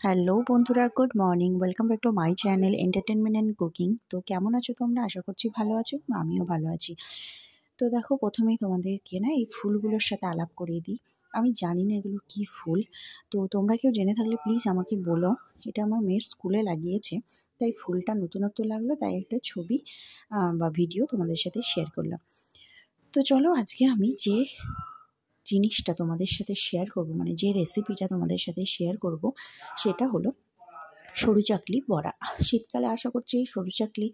Hello বন্ধুরা, good morning. Welcome back to my channel entertainment and cooking. তো কেমন আছো তোমরা? আশা করছি ভালো আছো, আমিও ভালো আছি। তো দেখো, প্রথমেই তোমাদেরকে না এই ফুলগুলোর সাথে আলাপ করিয়ে দিই। আমি জানি না এগুলো কি ফুল, তো তোমরা কেউ জেনে থাকলে প্লিজ আমাকে বলো। এটা আমার মেয়ের স্কুলে লাগিয়েছে, তাই ফুলটা নতুনত্ব লাগলো, তাই একটা ছবি বা ভিডিও তোমাদের সাথে শেয়ার করলাম। তো চলো, আজকে আমি যে জিনিসটা তোমাদের সাথে শেয়ার করব, মানে যে রেসিপিটা তোমাদের সাথে শেয়ার করব, সেটা হলো সরু চাকলি বড়া। শীতকালে আশা করছি এই সরু চাকলি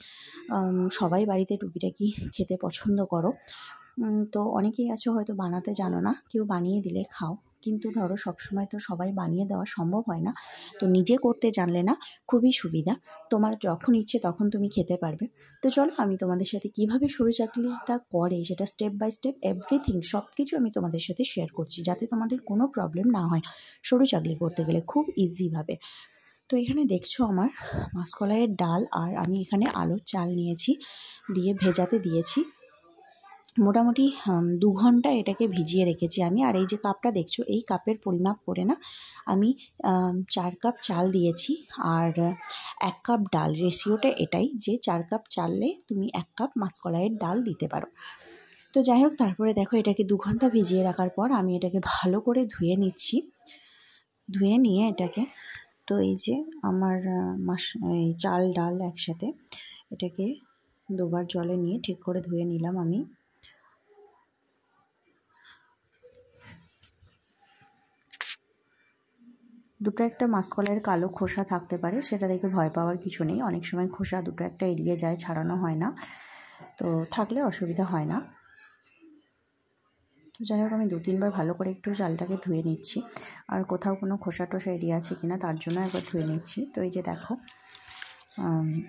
সবাই বাড়িতে টুকিটাকি খেতে পছন্দ করো। তো অনেকেই আছো হয়তো বানাতে জানো না, কেউ বানিয়ে দিলে খাও, কিন্তু ধরো সবসময় তো সবাই বানিয়ে দেওয়া সম্ভব হয় না। তো নিজে করতে জানলে না খুবই সুবিধা, তোমার যখন ইচ্ছে তখন তুমি খেতে পারবে। তো চলো, আমি তোমাদের সাথে কিভাবে সরু চাকলিটা করে সেটা স্টেপ বাই স্টেপ এভরিথিং সব কিছু আমি তোমাদের সাথে শেয়ার করছি, যাতে তোমাদের কোনো প্রবলেম না হয় সরু চাকলি করতে গেলে খুব ইজিভাবে। তো এখানে দেখছো আমার মাসকলাইয়ের ডাল, আর আমি এখানে আলুর চাল নিয়েছি, দিয়ে ভেজাতে দিয়েছি। মোটামুটি 2 ঘন্টা এটাকে ভিজিয়ে রেখেছি আমি। আর এই যে কাপটা দেখছো, এই কাপের পরিমাপ করে না আমি 4 কাপ চাল দিয়েছি আর 1 কাপ ডাল। রেশিওটা এটাই যে 4 কাপ চাললে তুমি 1 কাপ মাসকলাইয়ের ডাল দিতে পারো। তো যাই হোক, তারপরে দেখো এটাকে 2 ঘন্টা ভিজিয়ে রাখার পর আমি এটাকে ভালো করে ধুয়ে নিচ্ছি। ধুয়ে নিয়ে এটাকে, তো এই যে আমার এই চাল ডাল একসাথে, এটাকে 2 বার জলে নিয়ে ঠিক করে ধুয়ে নিলাম আমি। দুটো একটা মাসকলাইয়ের কালো খোসা থাকতে পারে, সেটা দেখে ভয় পাওয়ার কিছু নেই। অনেক সময় খোসা দুটো একটা এড়িয়ে যায়, ছাড়ানো হয় না, তো থাকলে অসুবিধা হয় না। তো যাই হোক, আমি 2-3 বার ভালো করে একটু চালটাকে ধুয়ে নিচ্ছি, আর কোথাও কোনো খোসা টোসা এড়িয়ে আছে কিনা তার জন্য একবার ধুয়ে নিচ্ছি। তো এই যে দেখো,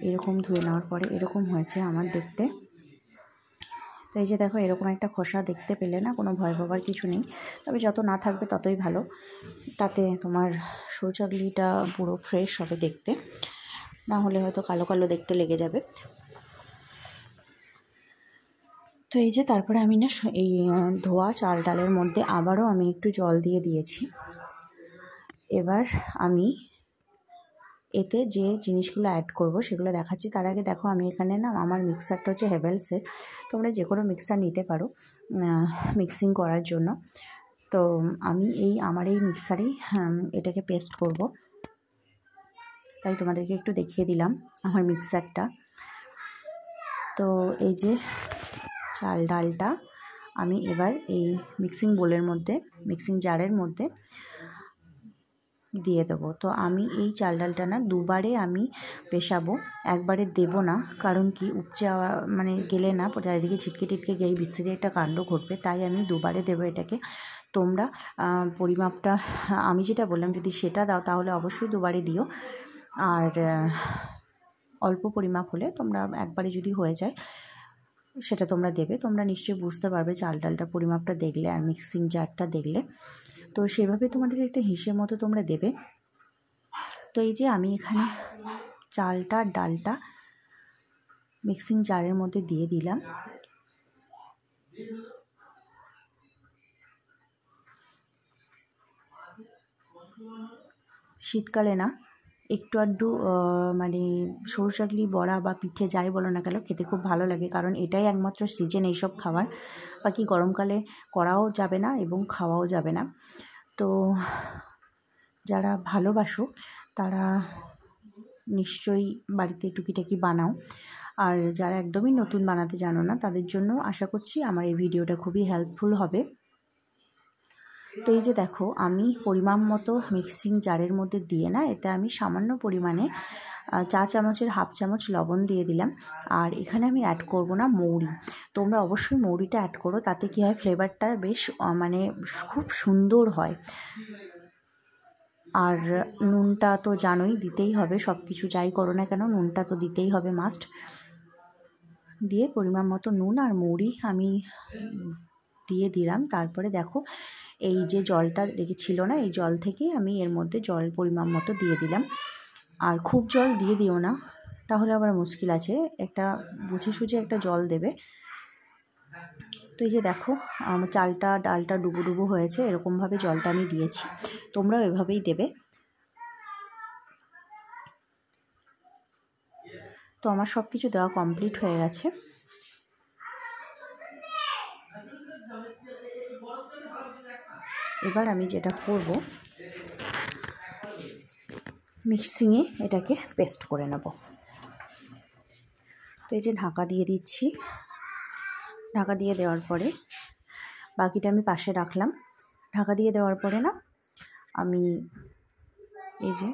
এরকম ধুয়ে নেওয়ার পরে এরকম হয়েছে আমার দেখতে। তো এই যে দেখো, এরকম একটা খোসা দেখতে পেলে না কোনো ভয় পাবার কিছু নেই, তবে যত না থাকবে ততই ভালো, তাতে তোমার সরু চাকলিটা পুরো ফ্রেশ হবে দেখতে, না হলে হয়তো কালো কালো দেখতে লেগে যাবে। তো এই যে তারপরে আমি না এই ধোয়া চাল ডালের মধ্যে আবারও আমি একটু জল দিয়ে দিয়েছি। এবার আমি এতে যে জিনিসগুলো অ্যাড করব সেগুলো দেখাচ্ছি। তার আগে দেখো, আমি এখানে না আমার মিক্সারটা হচ্ছে হেভেলসের, তোমরা যে কোনো মিক্সার নিতে পারো মিক্সিং করার জন্য। তো আমি আমার এই মিক্সারেই এটাকে পেস্ট করব, তাই তোমাদেরকে একটু দেখিয়ে দিলাম আমার মিক্সারটা। তো এই যে চাল ডালটা আমি এবার এই মিক্সিং বোলের মধ্যে, মিক্সিং জারের মধ্যে দিয়ে দেবো। তো আমি এই চাল ডালটা না দুবারে আমি পেশাবো, একবারে দেবো না, কারণ কি উপচে মানে গেলে না চারিদিকে ছিটকে টিটকে গিয়ে বিচ্ছিরি একটা কাণ্ড ঘটবে, তাই আমি দুবারে দেবো এটাকে। তোমরা পরিমাপটা আমি যেটা বললাম যদি সেটা দাও তাহলে অবশ্যই দুবারে দিও, আর অল্প পরিমাপ হলে তোমরা একবারে যদি হয়ে যায় সেটা তোমরা দেবে। তোমরা নিশ্চয়ই বুঝতে পারবে চাল ডালটা পরিমাপটা দেখলে আর মিক্সিং জারটা দেখলে, তো সেভাবে তোমাদের একটা হিসেব মতো তোমরা দেবে। তো এই যে আমি এখানে চালটা ডালটা মিক্সিং জারের মধ্যে দিয়ে দিলাম। শীতকালে না একটু আধটু মানে সরু চাকলি বড়া বা পিঠে যাই বলো না কেন খেতে খুব ভালো লাগে, কারণ এটাই একমাত্র সিজন এইসব খাবার, বাকি গরমকালে করাও যাবে না এবং খাওয়াও যাবে না। তো যারা ভালোবাসো তারা নিশ্চয়ই বাড়িতে টুকিটাকি বানাও, আর যারা একদমই নতুন বানাতে জানো না তাদের জন্য আশা করছি আমার এই ভিডিওটা খুবই হেল্পফুল হবে। তো এই যে দেখো, আমি পরিমাণ মতো মিক্সিং জারের মধ্যে দিয়ে না এতে আমি সামান্য পরিমাণে চা চামচের হাফ চামচ লবণ দিয়ে দিলাম। আর এখানে আমি অ্যাড করব না মৌরি, তোমরা অবশ্যই মৌরিটা অ্যাড করো, তাতে কী হয় ফ্লেভারটা বেশ মানে খুব সুন্দর হয়। আর নুনটা তো জানোই দিতেই হবে, সব কিছু যাই করো না কেন নুনটা তো দিতেই হবে মাস্ট। দিয়ে পরিমাণ মতো নুন আর মৌরি আমি দিয়ে দিলাম। তারপরে দেখো, এই যে জলটা ছিল না, এই জল থেকে আমি এর মধ্যে জল পরিমাণ মতো দিয়ে দিলাম। আর খুব জল দিয়ে দিও না, তাহলে আবার মুশকিল আছে, একটা বুঝে সুঝে একটা জল দেবে। তো এই যে দেখো, আমার চালটা ডালটা ডুবো ডুবো হয়েছে, এরকমভাবে জলটা আমি দিয়েছি, তোমরাও এভাবেই দেবে। তো আমার সব কিছু দেওয়া কমপ্লিট হয়ে গেছে। এবার আমি যেটা করব, মিক্সিংয়ে এটাকে পেস্ট করে নেব। তো এই যে ঢাকা দিয়ে দিচ্ছি। ঢাকা দিয়ে দেওয়ার পরে বাকিটা আমি পাশে রাখলাম। ঢাকা দিয়ে দেওয়ার পরে না আমি এই যে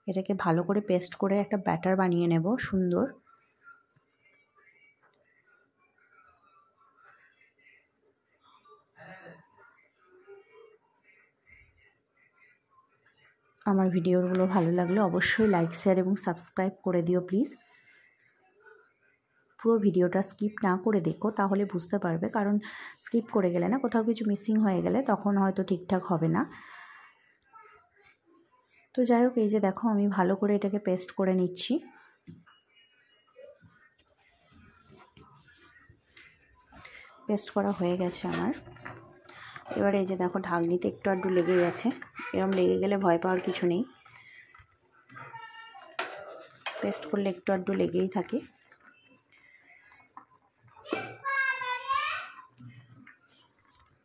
এটাকে ভালো করে পেস্ট করে একটা ব্যাটার বানিয়ে নেব সুন্দর। আমার ভিডিওগুলো ভালো লাগলে অবশ্যই লাইক, শেয়ার এবং সাবস্ক্রাইব করে দিও প্লিজ। পুরো ভিডিওটা স্কিপ না করে দেখো, তাহলে বুঝতে পারবে, কারণ স্কিপ করে গেলে না কোথাও কিছু মিসিং হয়ে গেলে তখন হয়তো ঠিকঠাক হবে না। তো যাই হোক, এই যে দেখো আমি ভালো করে এটাকে পেস্ট করে নিচ্ছি। পেস্ট করা হয়ে গেছে আমার। এবার এই যে দেখো ঢাকনিতে একটু আধটু লেগে গেছে। এরকম লেগে গেলে ভয় পাওয়ার কিছু নেই, পেস্ট করলে একটু আধটু লেগেই থাকে।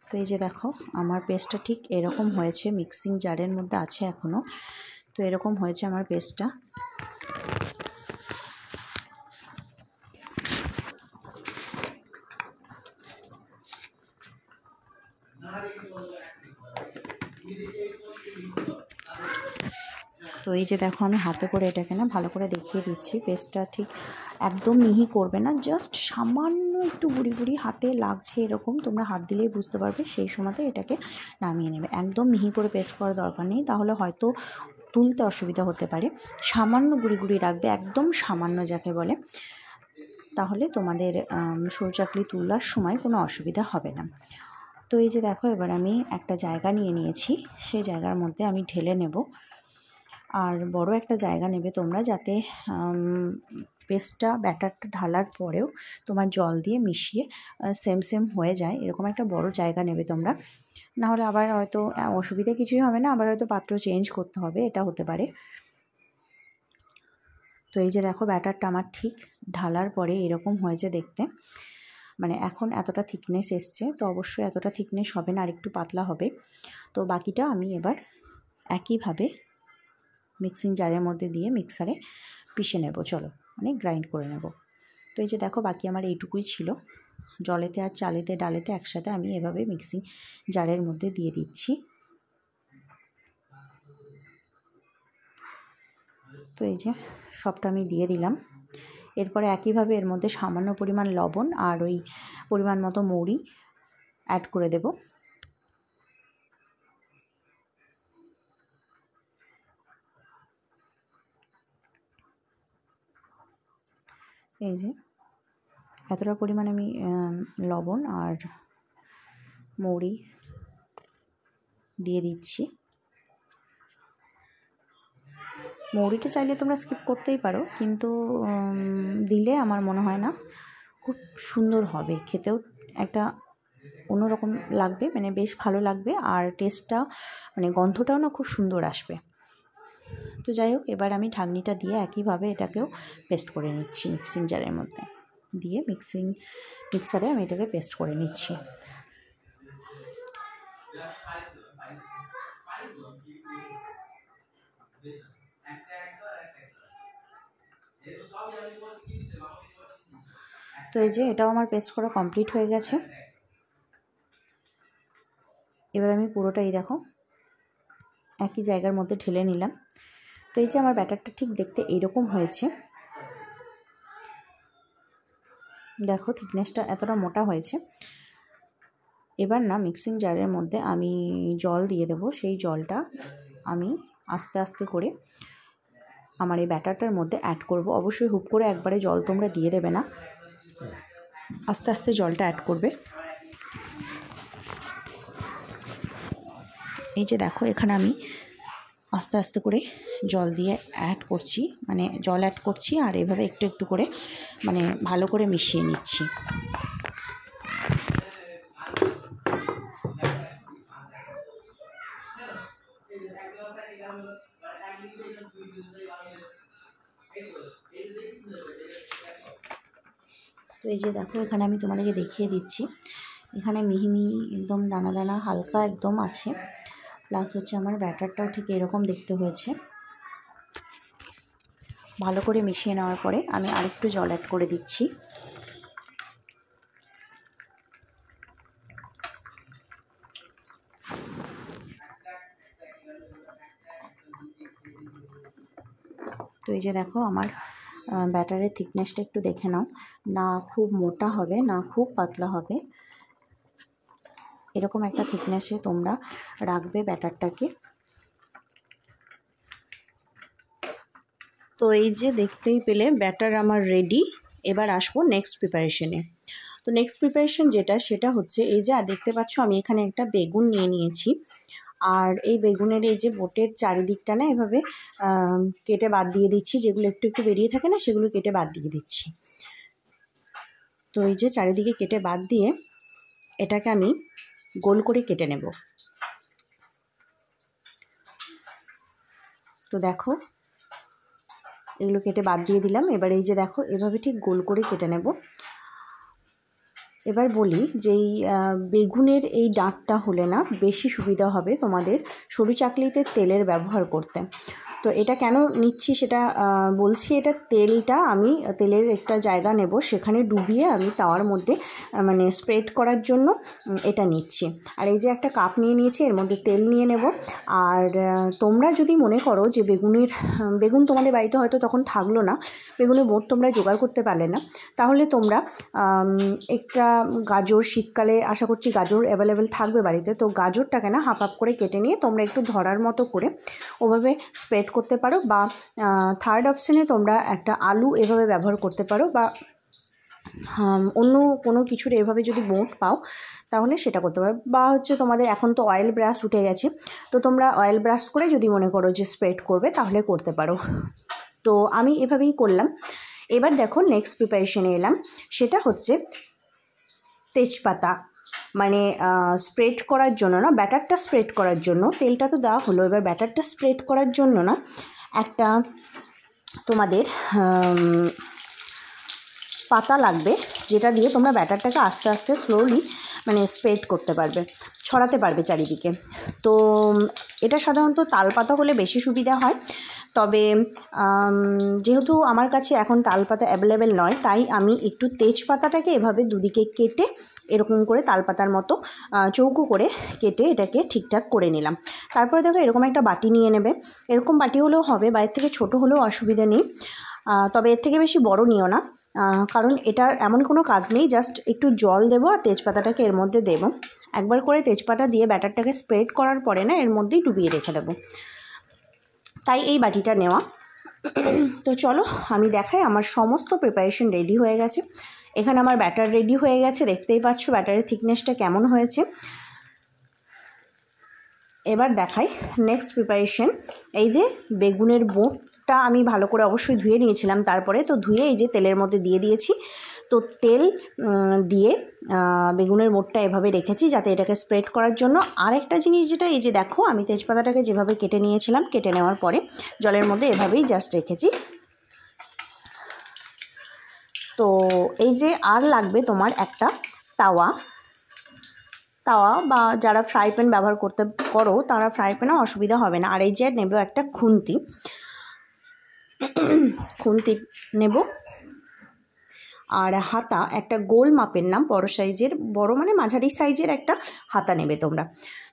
তো এই যে দেখো আমার পেস্টটা ঠিক এরকম হয়েছে, মিক্সিং জারের মধ্যে আছে এখনও। তো এরকম হয়েছে আমার পেস্টটা। তো এই যে দেখো আমি হাতে করে এটাকে না ভালো করে দেখিয়ে দিচ্ছি। পেস্টটা ঠিক একদম মিহি করবে না, জাস্ট সামান্য একটু গুঁড়ি গুঁড়ি হাতে লাগছে এরকম, তোমরা হাত দিলেই বুঝতে পারবে। সেই সময়তে এটাকে নামিয়ে নেবে। একদম মিহি করে পেস্ট করার দরকার নেই, তাহলে হয়তো তুলতে অসুবিধা হতে পারে। সামান্য গুঁড়ি গুঁড়ি রাখবে, একদম সামান্য যাকে বলে, তাহলে তোমাদের সরু চাকলি তোলার সময় কোনো অসুবিধা হবে না। তো এই যে দেখো এবার আমি একটা জায়গা নিয়ে নিয়েছি, সেই জায়গার মধ্যে আমি ঢেলে নেব। আর বড় একটা জায়গা নেবে তোমরা, যাতে পেস্টটা ব্যাটারটা ঢালার পরেও তোমার জল দিয়ে মিশিয়ে সেম সেম হয়ে যায়। এরকম একটা বড় জায়গা নেবে তোমরা, নাহলে আবার হয়তো অসুবিধা কিছুই হবে না, আবার হয়তো পাত্র চেঞ্জ করতে হবে, এটা হতে পারে। তো এই যে দেখো ব্যাটারটা আমার ঠিক ঢালার পরে এরকম হয়েছে দেখতে, মানে এখন এতটা থিকনেস এসছে। তো অবশ্যই এতটা থিকনেস হবে না, আর একটু পাতলা হবে। তো বাকিটা আমি এবার একইভাবে মিক্সিং জারের মধ্যে দিয়ে মিক্সারে পিষে নেব, চলো মানে গ্রাইন্ড করে নেব। তো এই যে দেখো বাকি আমার এইটুকুই ছিল। জলেতে আর চালেতে ডালেতে একসাথে আমি এভাবে মিক্সিং জারের মধ্যে দিয়ে দিচ্ছি। তো এই যে সবটা আমি দিয়ে দিলাম। এরপরে একইভাবে এর মধ্যে সামান্য পরিমাণ লবণ আর ওই পরিমাণ মতো মৌরি অ্যাড করে দেব। এই যে এতটা পরিমাণ আমি লবণ আর মৌরি দিয়ে দিচ্ছি। মৌরিটা চাইলে তোমরা স্কিপ করতেই পারো, কিন্তু দিলে আমার মনে হয় না খুব সুন্দর হবে, খেতেও একটা অন্যরকম লাগবে, মানে বেশ ভালো লাগবে, আর টেস্টটা মানে গন্ধটাও না খুব সুন্দর আসবে। তো যাই হোক, এবার আমি ঢাকনিটা দিয়ে একইভাবে এটাকেও পেস্ট করে নিচ্ছি মিক্সিং জারের মধ্যে দিয়ে। মিক্সারে আমি এটাকে পেস্ট করে নিচ্ছি। তো এই যে এটাও আমার পেস্ট করা কমপ্লিট হয়ে গেছে। এবার আমি পুরোটাই দেখো একই জায়গার মধ্যে ঢেলে নিলাম। তো এই যে আমার ব্যাটারটা ঠিক দেখতে এইরকম হয়েছে, দেখো থিকনেসটা এতটা মোটা হয়েছে। এবার না মিক্সিং জারের মধ্যে আমি জল দিয়ে দেব। সেই জলটা আমি আস্তে আস্তে করে আমার এই ব্যাটারটার মধ্যে অ্যাড করব। অবশ্যই হুপ করে একবারে জল তোমরা দিয়ে দেবে না, আস্তে আস্তে জলটা অ্যাড করবে। এই যে দেখো এখানে আমি আস্তে আস্তে করে জল দিয়ে অ্যাড করছি, মানে জল অ্যাড করছি আর এভাবে একটু একটু করে মানে ভালো করে মিশিয়ে নিচ্ছি। এই যে দেখো এখানে আমি তোমাদেরকে দেখিয়ে দিচ্ছি, এখানে মিহি মিহি একদম দানা দানা হালকা একদম আছে, প্লাস হচ্ছে আমার ব্যাটারটাও ঠিক এরকম দেখতে হয়েছে। ভালো করে মিশিয়ে নেওয়ার পরে আমি আরেকটু জল অ্যাড করে দিচ্ছি। তো এই যে দেখো আমার ব্যাটারের থিকনেসটা একটু দেখে নাও, না খুব মোটা হবে না খুব পাতলা হবে, এরকম একটা থিকনেসে তোমরা রাখবে ব্যাটারটাকে। তো এই যে দেখতেই পেলে ব্যাটার আমার রেডি। এবার আসবো নেক্সট প্রিপারেশনে। তো নেক্সট প্রিপারেশন সেটা হচ্ছে এই যে দেখতে পাচ্ছ আমি এখানে একটা বেগুন নিয়ে নিয়েছি, আর এই বেগুনের এই যে বোটের চারিদিকটা না এভাবে কেটে বাদ দিয়ে দিচ্ছি, যেগুলো একটু একটু বেরিয়ে থাকে না সেগুলো কেটে বাদ দিয়ে দিচ্ছি। তো এই যে চারিদিকে কেটে বাদ দিয়ে এটাকে আমি গোল করে কেটে নেব। তো দেখো এগুলো কেটে বাদ দিয়ে দিলাম। এবার এই যে দেখো এভাবে ঠিক গোল করে কেটে নেব। এবার বলি যে এই বেগুনের এই ডাঁটটা হলে না বেশি সুবিধা হবে তোমাদের সরু চাকলিতে তেলের ব্যবহার করতে। তো এটা কেন নিচ্ছি সেটা বলছি। এটা তেলটা আমি তেলের একটা জায়গা নেব, সেখানে ডুবিয়ে আমি তাওয়ার মধ্যে মানে স্প্রেড করার জন্য এটা নিচ্ছি। আর এই যে একটা কাপ নিয়ে নিয়েছি, এর মধ্যে তেল নিয়ে নেব। আর তোমরা যদি মনে করো যে বেগুন তোমাদের বাড়িতে হয়তো তখন থাকলো না, বেগুনের বোট তোমরা জোগাড় করতে পারলে না, তাহলে তোমরা একটা গাজর, শীতকালে আশা করছি গাজর অ্যাভেলেবেল থাকবে বাড়িতে, তো গাজরটাকে না হাফ হাফ করে কেটে নিয়ে তোমরা একটু ধরার মতো করে ওভাবে স্প্রেড করতে পারো। বা থার্ড অপশানে তোমরা একটা আলু এভাবে ব্যবহার করতে পারো, বা অন্য কোনো কিছুর এভাবে যদি বোট পাও তাহলে সেটা করতে পারো। বা হচ্ছে তোমাদের এখন তো অয়েল ব্রাশ উঠে গেছে, তো তোমরা অয়েল ব্রাশ করে যদি মনে করো যে স্প্রেড করবে তাহলে করতে পারো। তো আমি এভাবেই করলাম। এবার দেখো নেক্সট প্রিপারেশনে এলাম, সেটা হচ্ছে তেজপাতা। মানে স্প্রেড করার জন্য না, ব্যাটারটা স্প্রেড করার জন্য, তেলটা তো দেওয়া হলো, এবার ব্যাটারটা স্প্রেড করার জন্য না একটা তোমাদের পাতা লাগবে, যেটা দিয়ে তোমরা ব্যাটারটাকে আস্তে আস্তে স্লোলি মানে স্প্রেড করতে পারবে, ছড়াতে পারবে চারিদিকে। তো এটা সাধারণত তালপাতা হলে বেশি সুবিধা হয়, তবে যেহেতু আমার কাছে এখন তালপাতা অ্যাভেলেবেল নয়, তাই আমি একটু তেজপাতাটাকে এভাবে দুদিকে কেটে এরকম করে তালপাতার মতো চৌকো করে কেটে এটাকে ঠিকঠাক করে নিলাম। তারপরে দেখো এরকম একটা বাটি নিয়ে নেবে, এরকম বাটি হলেও হবে, বা এর থেকে ছোটো হলেও অসুবিধা নেই, তবে এর থেকে বেশি বড় নিও না, কারণ এটার এমন কোনো কাজ নেই, জাস্ট একটু জল দেবো আর তেজপাতাটাকে এর মধ্যে দেবো। একবার করে তেজপাতা দিয়ে ব্যাটারটাকে স্প্রেড করার পরে না এর মধ্যেই ডুবিয়ে রেখে দেবো, তাই এই বাটিটা নেওয়া। তো চলো আমি দেখাই, আমার সমস্ত প্রিপারেশন রেডি হয়ে গেছে। এখানে আমার ব্যাটার রেডি হয়ে গেছে, দেখতেই পাচ্ছ ব্যাটারের থিকনেসটা কেমন হয়েছে। এবার দেখাই নেক্সট প্রিপারেশন। এই যে বেগুনের বোঁটটা আমি ভালো করে অবশ্যই ধুয়ে নিয়েছিলাম, তারপরে তো ধুয়ে এই যে তেলের মধ্যে দিয়ে দিয়েছি। তো তেল দিয়ে বেগুনের বোঁটটা এভাবে রেখেছি যাতে এটাকে স্প্রেড করার জন্য। আরেকটা জিনিস যেটা, এই যে দেখো আমি তেজপাতাটাকে যেভাবে কেটে নিয়েছিলাম, কেটে নেওয়ার পরে জলের মধ্যে এভাবেই জাস্ট রেখেছি। তো এই যে আর লাগবে তোমার একটা তাওয়া বা যারা ফ্রাই প্যান ব্যবহার করো তারা ফ্রাই প্যানেও অসুবিধা হবে না। আর এই যে নেব একটা খুন্তি নেব, আর হাতা একটা গোল মাপের নাম, বড় সাইজের, বড় মানে মাঝারি সাইজের একটা হাতা নেবে তোমরা।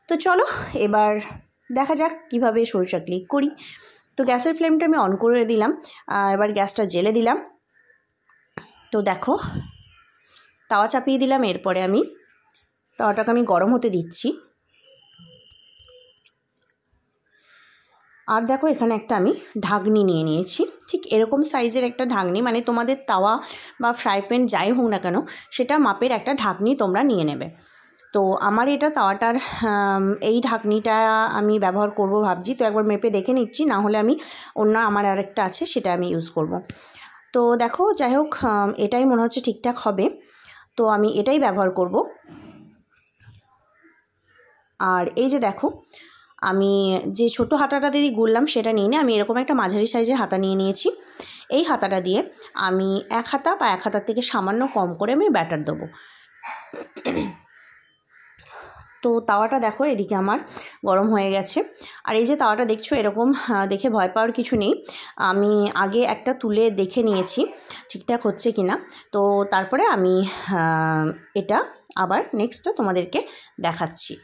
তো চলো এবার দেখা যাক কিভাবে সরু চাকলি করি। তো গ্যাসের ফ্লেমটা আমি অন করে দিলাম, এবার গ্যাসটা জ্বেলে দিলাম। তো দেখো তাওয়া চাপিয়ে দিলাম, এরপরে আমি তাওয়াটাকে আমি গরম হতে দিচ্ছি। আর দেখো এখানে একটা আমি ঢাকনি নিয়ে নিয়েছি, ঠিক এরকম সাইজের একটা ঢাকনি, মানে তোমাদের তাওয়া বা ফ্রাই প্যান যাই হোক না কেন সেটা মাপের একটা ঢাকনি তোমরা নিয়ে নেবে। তো আমার এটা তাওয়াটার এই ঢাকনিটা আমি ব্যবহার করব ভাবছি, তো একবার মেপে দেখে নিচ্ছি, না হলে আমি অন্য আমার আরেকটা আছে সেটা আমি ইউজ করব। তো দেখো যাই হোক এটাই মনে হচ্ছে ঠিকঠাক হবে, তো আমি এটাই ব্যবহার করব। আর এই যে দেখো আমি যে ছোটো হাতাটা দিয়ে গুললাম সেটা নিয়ে আমি এরকম একটা মাঝারি সাইজের হাতা নিয়ে নিয়েছি। এই হাতাটা দিয়ে আমি 1 হাতা বা 1 হাতার থেকে সামান্য কম করে আমি ব্যাটার দেবো। তো তাওয়াটা দেখো এদিকে আমার গরম হয়ে গেছে। আর এই যে তাওয়াটা দেখছো এরকম দেখে ভয় পাওয়ার কিছু নেই। আমি আগে একটা তুলে দেখে নিয়েছি ঠিকঠাক হচ্ছে কিনা। তো তারপরে আমি এটা আবার নেক্সটটা তোমাদেরকে দেখাচ্ছি।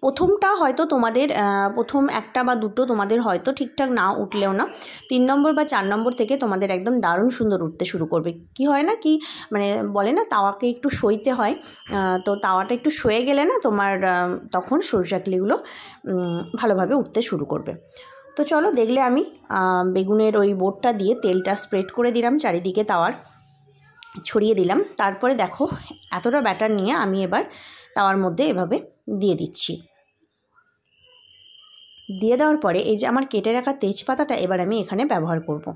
প্রথমটা হয়তো তোমাদের প্রথম একটা বা দুটো তোমাদের হয়তো ঠিকঠাক না উঠলেও না 3 নম্বর বা 4 নম্বর থেকে তোমাদের একদম দারুণ সুন্দর উঠতে শুরু করবে। কি হয় না কি মানে বলে না তাওয়াকে একটু সইতে হয়, তো তাওয়াটা একটু সয়ে গেলে না তোমার তখন সরু চাকলিগুলো ভালোভাবে উঠতে শুরু করবে। তো চলো দেখলে আমি বেগুনের ওই বোটটা দিয়ে তেলটা স্প্রেড করে দিলাম চারিদিকে, তাওয়ার ছড়িয়ে দিলাম। তারপরে দেখো এতটা ব্যাটার নিয়ে আমি এবার তাওয়ার মধ্যে এভাবে দিয়ে দিচ্ছি। দিয়ে দেওয়ার পরে এই যে আমার কেটে রাখা তেজপাতাটা এবার আমি এখানে ব্যবহার করব।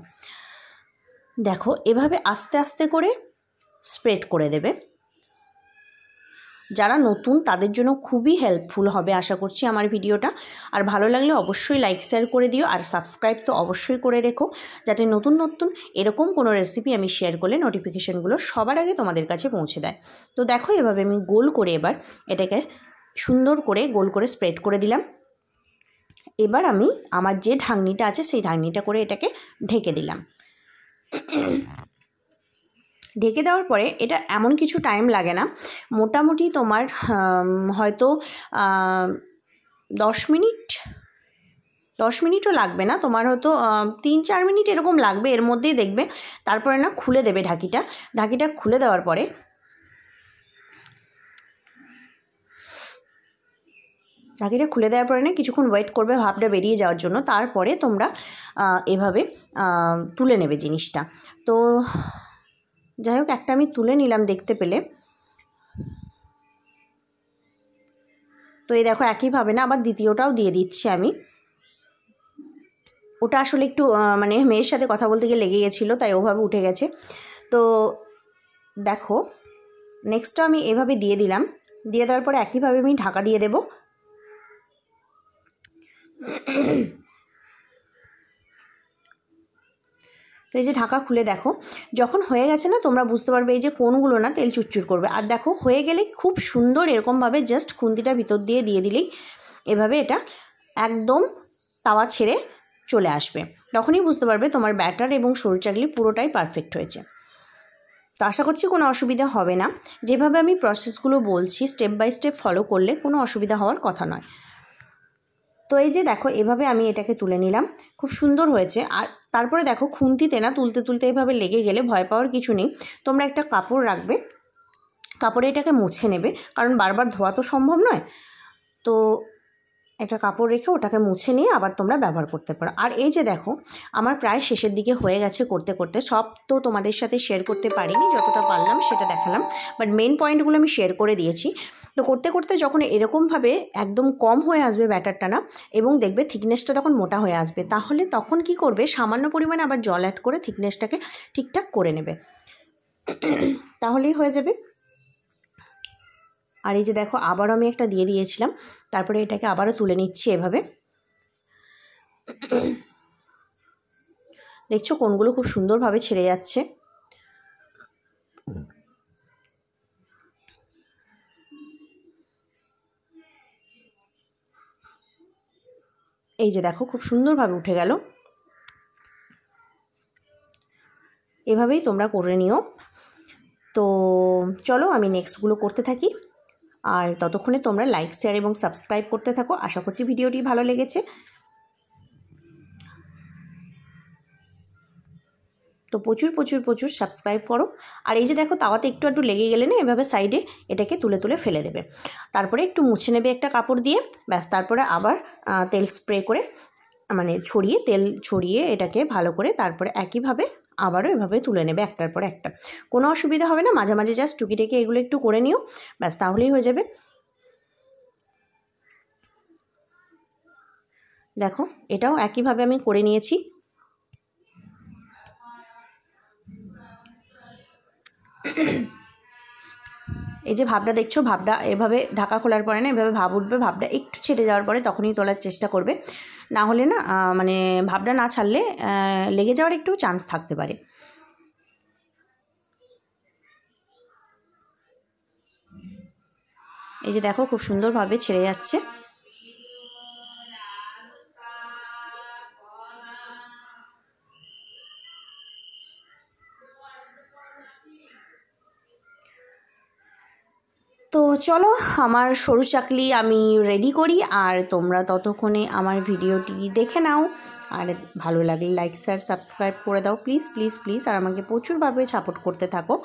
দেখো এভাবে আস্তে আস্তে করে স্প্রেড করে দেবে। যারা নতুন তাদের জন্য খুবই হেল্পফুল হবে আশা করছি আমার ভিডিওটা। আর ভালো লাগলে অবশ্যই লাইক শেয়ার করে দিও, আর সাবস্ক্রাইব তো অবশ্যই করে রেখো যাতে নতুন নতুন এরকম কোনো রেসিপি আমি শেয়ার করলে নোটিফিকেশানগুলো সবার আগে তোমাদের কাছে পৌঁছে দেয়। তো দেখো এভাবে আমি গোল করে এবার এটাকে সুন্দর করে গোল করে স্প্রেড করে দিলাম। এবার আমি আমার যে ঢাকনিটা আছে সেই ঢাকনিটা করে এটাকে ঢেকে দিলাম। ঢেকে দেওয়ার পরে এটা এমন কিছু টাইম লাগে না, মোটামুটি তোমার হয়তো 10 মিনিটও লাগবে না, তোমার হয়তো 3-4 মিনিট এরকম লাগবে, এর মধ্যেই দেখবে। তারপরে না খুলে দেবে ঢাকিটা খুলে দেওয়ার পরে না কিছুক্ষণ ওয়েট করবে ভাপটা বেরিয়ে যাওয়ার জন্য। তারপরে তোমরা এভাবে তুলে নেবে জিনিসটা। তো যাই হোক একটা আমি তুলে নিলাম দেখতে পেলে। তো এই দেখো একইভাবে না আবার দ্বিতীয়টাও দিয়ে দিচ্ছি আমি। ওটা আসলে একটু মানে মেয়ের সাথে কথা বলতে গিয়ে লেগে গেছিলো তাই ওভাবে উঠে গেছে। তো দেখো নেক্সটটা আমি এভাবে দিয়ে দিলাম। দিয়ে দেওয়ার পরে একইভাবে আমি ঢাকা দিয়ে দেব। তো এই যে ঢাকা খুলে দেখো যখন হয়ে গেছে না তোমরা বুঝতে পারবে এই যে কোণগুলো না তেল চুরচুর করবে। আর দেখো হয়ে গেলে খুব সুন্দর এরকমভাবে জাস্ট খুন্তিটা ভিতর দিয়ে দিলেই এভাবে এটা একদম তাওয়া ছেড়ে চলে আসবে। তখনই বুঝতে পারবে তোমার ব্যাটার এবং সরু চাকলি পুরোটাই পারফেক্ট হয়েছে। তো আশা করছি কোনো অসুবিধা হবে না। যেভাবে আমি প্রসেসগুলো বলছি স্টেপ বাই স্টেপ ফলো করলে কোনো অসুবিধা হওয়ার কথা নয়। তো এই যে দেখো এভাবে আমি এটাকে তুলে নিলাম, খুব সুন্দর হয়েছে। আর তারপরে দেখো খুন্তিতে না তুলতে তুলতে এভাবে লেগে গেলে ভয় পাওয়ার কিছু নেই। তোমরা একটা কাপড় রাখবে, কাপড়ে এটাকে মুছে নেবে, কারণ বারবার ধোয়া তো সম্ভব নয়। তো একটা কাপড় রেখে ওটাকে মুছে নিয়ে আবার তোমরা ব্যবহার করতে পারো। আর এই যে দেখো আমার প্রায় শেষের দিকে হয়ে গেছে করতে করতে। সব তো তোমাদের সাথে শেয়ার করতে পারিনি, যতটা পারলাম সেটা দেখালাম, বাট মেন পয়েন্টগুলো আমি শেয়ার করে দিয়েছি। তো করতে করতে যখন এরকমভাবে একদম কম হয়ে আসবে ব্যাটারটা না, এবং দেখবে থিকনেসটা তখন মোটা হয়ে আসবে, তাহলে তখন কি করবে সামান্য পরিমাণে আবার জল অ্যাড করে থিকনেসটাকে ঠিকঠাক করে নেবে, তাহলেই হয়ে যাবে। আর এই যে দেখো আবারও আমি একটা দিয়ে দিয়েছিলাম, তারপরে এটাকে আবারও তুলে নিচ্ছি এভাবে। দেখছো কোণগুলো খুব সুন্দরভাবে ছেড়ে যাচ্ছে। এই যে দেখো খুব সুন্দরভাবে উঠে গেল। এভাবেই তোমরা করে নিও। তো চলো আমি নেক্সটগুলো করতে থাকি, আর ততক্ষণে তোমরা লাইক শেয়ার এবং সাবস্ক্রাইব করতে থাকো। আশা করছি ভিডিওটি ভালো লেগেছে। তো প্রচুর প্রচুর প্রচুর সাবস্ক্রাইব করো। আর এই যে দেখো তাওয়াতে একটু একটু লেগে গেলে না এভাবে সাইডে এটাকে তুলে তুলে ফেলে দেবে। তারপরে একটু মুছে নেবে একটা কাপড় দিয়ে, ব্যাস। তারপরে আবার তেল স্প্রে করে মানে তেল ছড়িয়ে এটাকে ভালো করে তারপরে একইভাবে আবারও এভাবে তুলে নেবে একটার পর একটা। কোনো অসুবিধা হবে না, মাঝে মাঝে জাস্ট টুকিটাকি এগুলো একটু করে নিও, ব্যাস তাহলেই হয়ে যাবে। দেখো এটাও একইভাবে আমি করে নিয়েছি। এই এই যে ভাবটা দেখছো, ভাবটা এভাবে ঢাকা খোলার পরে না এভাবে ভাব উঠবে, ভাবটা একটু ছেড়ে যাওয়ার পরে তখনই তোলার চেষ্টা করবে, না হলে না মানে ভাবটা না ছাড়লে লেগে যাওয়ার একটু চান্স থাকতে পারে। এই যে দেখো খুব সুন্দরভাবে ছেড়ে যাচ্ছে। তো চলো আমার সরু চাকলি আমি রেডি করি, আর তোমরা ততক্ষণে আমার ভিডিওটি দেখে নাও, আর ভালো লাগলে লাইক শেয়ার সাবস্ক্রাইব করে দাও প্লিজ প্লিজ প্লিজ, আর আমাকে প্রচুরভাবে সাপোর্ট করতে থাকো।